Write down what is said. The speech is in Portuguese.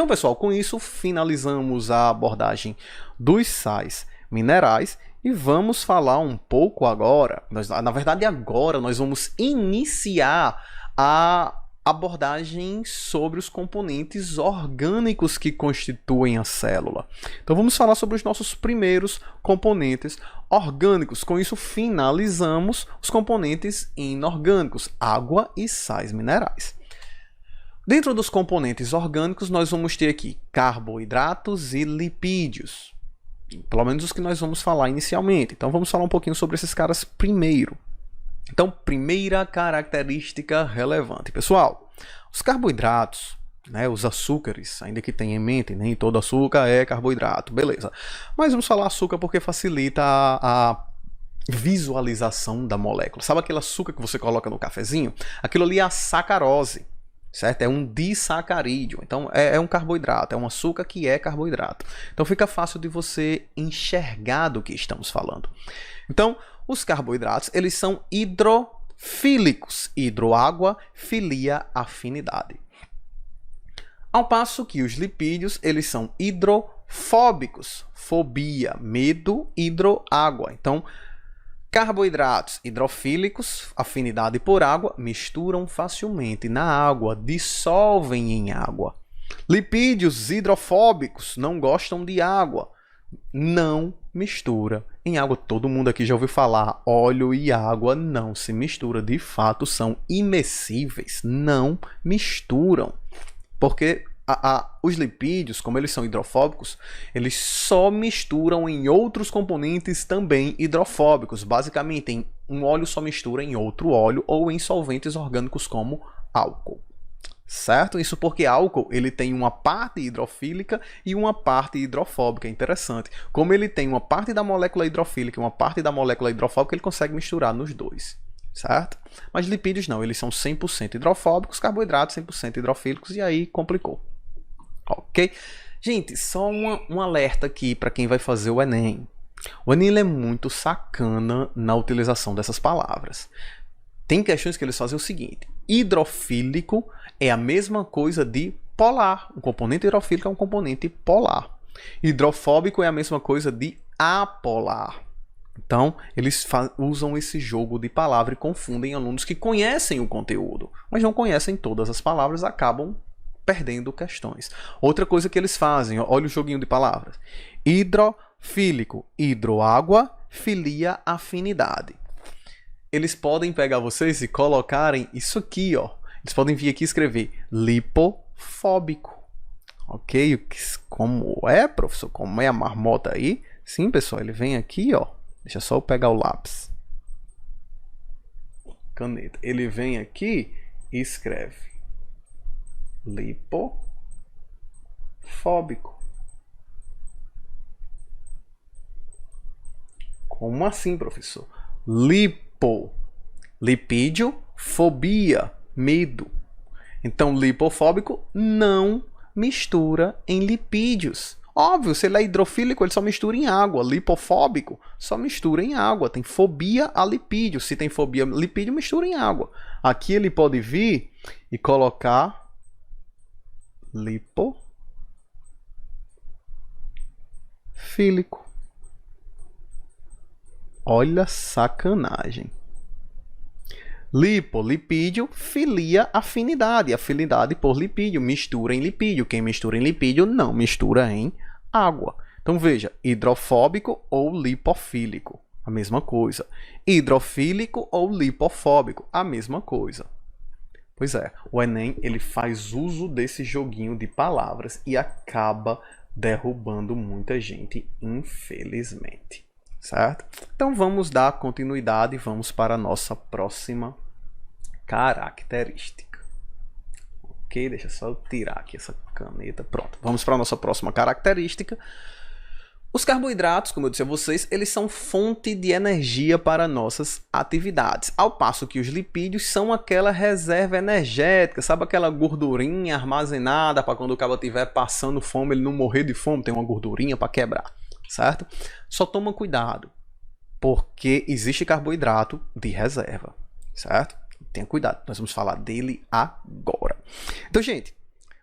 Então, pessoal, com isso finalizamos a abordagem dos sais minerais e vamos falar um pouco agora, na verdade agora nós vamos iniciar a abordagem sobre os componentes orgânicos que constituem a célula. Então vamos falar sobre os nossos primeiros componentes orgânicos. Com isso finalizamos os componentes inorgânicos, água e sais minerais. Dentro dos componentes orgânicos nós vamos ter aqui carboidratos e lipídios. Pelo menos os que nós vamos falar inicialmente. Então vamos falar um pouquinho sobre esses caras primeiro. Então, primeira característica relevante. Pessoal, os carboidratos, os açúcares, ainda que tenha em mente, nem todo açúcar é carboidrato, beleza. Mas vamos falar açúcar porque facilita a visualização da molécula. Sabe aquele açúcar que você coloca no cafezinho? Aquilo ali é a sacarose. Certo? É um disacarídeo, então é um carboidrato, é um açúcar que é carboidrato. Então fica fácil de você enxergar do que estamos falando. Então, os carboidratos, eles são hidrofílicos, hidroágua, filia, afinidade. Ao passo que os lipídios, eles são hidrofóbicos, fobia, medo, hidroágua. Então, carboidratos hidrofílicos, afinidade por água, misturam facilmente na água, dissolvem em água. Lipídios hidrofóbicos não gostam de água, não mistura em água. Todo mundo aqui já ouviu falar, óleo e água não se mistura. De fato, são imescíveis, não misturam. Porque os lipídios, como eles são hidrofóbicos, eles só misturam em outros componentes também hidrofóbicos. Basicamente, um óleo só mistura em outro óleo ou em solventes orgânicos como álcool. Certo? Isso porque álcool ele tem uma parte hidrofílica e uma parte hidrofóbica. É interessante. Como ele tem uma parte da molécula hidrofílica e uma parte da molécula hidrofóbica, ele consegue misturar nos dois. Certo? Mas lipídios não, eles são 100% hidrofóbicos, carboidratos 100% hidrofílicos e aí complicou. Ok? Gente, só um alerta aqui para quem vai fazer o Enem. O Enem é muito sacana na utilização dessas palavras. Tem questões que eles fazem o seguinte: hidrofílico é a mesma coisa de polar. Um componente hidrofílico é um componente polar. Hidrofóbico é a mesma coisa de apolar. Então, eles usam esse jogo de palavra e confundem alunos que conhecem o conteúdo, mas não conhecem todas as palavras, acabam perdendo questões. Outra coisa que eles fazem, olha o joguinho de palavras. Hidrofílico, hidroágua, filia, afinidade. Eles podem pegar vocês e colocarem isso aqui, ó. Eles podem vir aqui e escrever lipofóbico. Ok? Como é, professor? Como é a marmota aí? Sim, pessoal, ele vem aqui, ó. Deixa só eu pegar o lápis. Caneta. Ele vem aqui e escreve lipofóbico. Como assim, professor? Lipídio, fobia, medo. Então, lipofóbico não mistura em lipídios. Óbvio, se ele é hidrofílico, ele só mistura em água. Lipofóbico, só mistura em água. Tem fobia a lipídio. Se tem fobia a lipídio, mistura em água. Aqui ele pode vir e colocar lipofílico. Olha a sacanagem. Lipídio, filia, afinidade. Afinidade por lipídio, mistura em lipídio. Quem mistura em lipídio não mistura em água. Então veja, hidrofóbico ou lipofílico, a mesma coisa. Hidrofílico ou lipofóbico, a mesma coisa. Pois é, o Enem ele faz uso desse joguinho de palavras e acaba derrubando muita gente, infelizmente. Certo? Então vamos dar continuidade e vamos para a nossa próxima característica. Ok? Deixa só eu tirar aqui essa caneta. Pronto, vamos para a nossa próxima característica. Os carboidratos, como eu disse a vocês, eles são fonte de energia para nossas atividades, ao passo que os lipídios são aquela reserva energética, sabe aquela gordurinha armazenada para quando o cara estiver passando fome, ele não morrer de fome, tem uma gordurinha para quebrar, certo? Só toma cuidado, porque existe carboidrato de reserva, certo? Tenha cuidado, nós vamos falar dele agora. Então, gente,